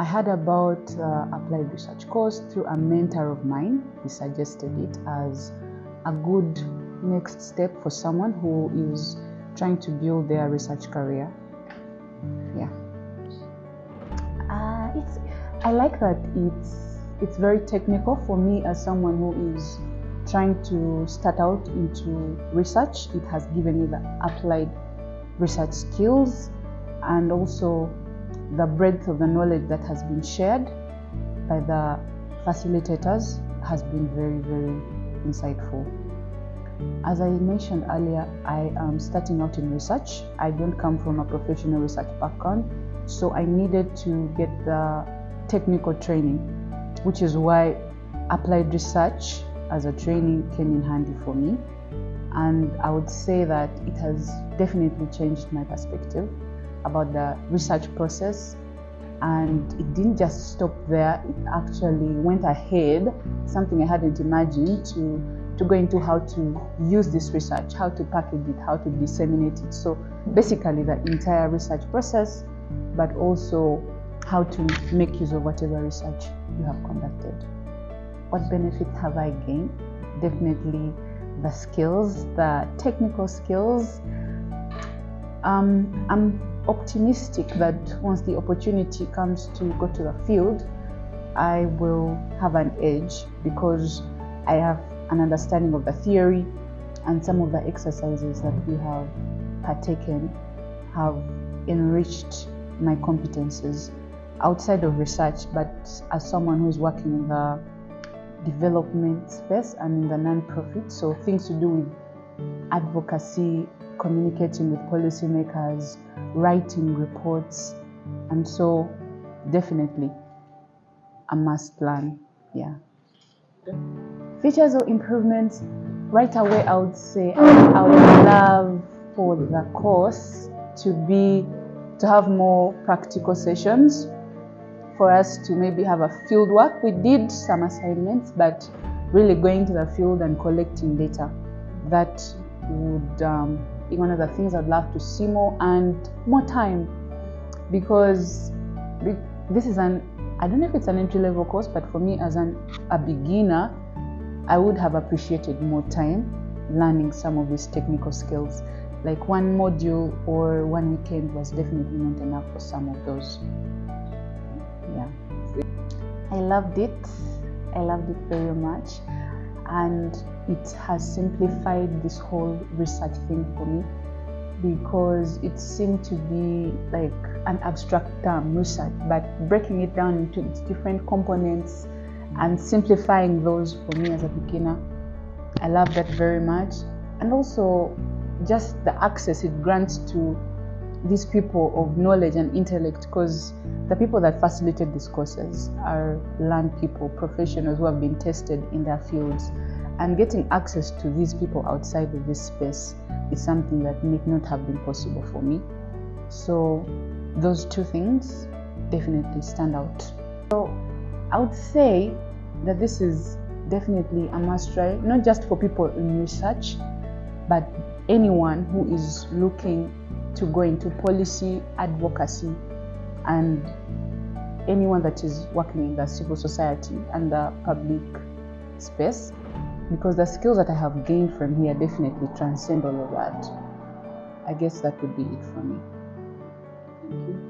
I heard about applied research course through a mentor of mine. He suggested it as a good next step for someone who is trying to build their research career. Yeah. I like that it's very technical for me as someone who is trying to start out into research. It has given me the applied research skills and also the breadth of the knowledge that has been shared by the facilitators has been very, very insightful. As I mentioned earlier, I am starting out in research. I don't come from a professional research background, so I needed to get the technical training, which is why applied research as a training came in handy for me. And I would say that it has definitely changed my perspective about the research process. And it didn't just stop there, it actually went ahead, something I hadn't imagined, to go into how to use this research, how to package it, how to disseminate it. So basically the entire research process, but also how to make use of whatever research you have conducted. What benefit have I gained? Definitely the skills, the technical skills. I'm optimistic that once the opportunity comes to go to the field, I will have an edge because I have an understanding of the theory, and some of the exercises that we have partaken have enriched my competences outside of research, but as someone who is working in the development space and in the non-profit, so things to do with advocacy, communicating with policymakers, writing reports, and so definitely a must learn. Yeah. Features or improvements, right away I would say I would love for the course to have more practical sessions, for us to maybe have a field work. We did some assignments, but really going to the field and collecting data, that would be one of the things I'd love to see more, and more time, because this is I don't know if it's an entry-level course, but for me as a beginner, I would have appreciated more time learning some of these technical skills. Like one module or one weekend was definitely not enough for some of those. Yeah. I loved it very much, and it has simplified this whole research thing for me, because it seemed to be like an abstract term, research, but breaking it down into its different components and simplifying those for me as a beginner, I love that very much. And also just the access it grants to these people of knowledge and intellect, because the people that facilitate these courses are learned people, professionals who have been tested in their fields, and getting access to these people outside of this space is something that may not have been possible for me. So those two things definitely stand out. So I would say that this is definitely a must try, not just for people in research, but anyone who is looking to go into policy, advocacy, and anyone that is working in the civil society and the public space, because the skills that I have gained from here definitely transcend all of that. I guess that would be it for me. Thank you.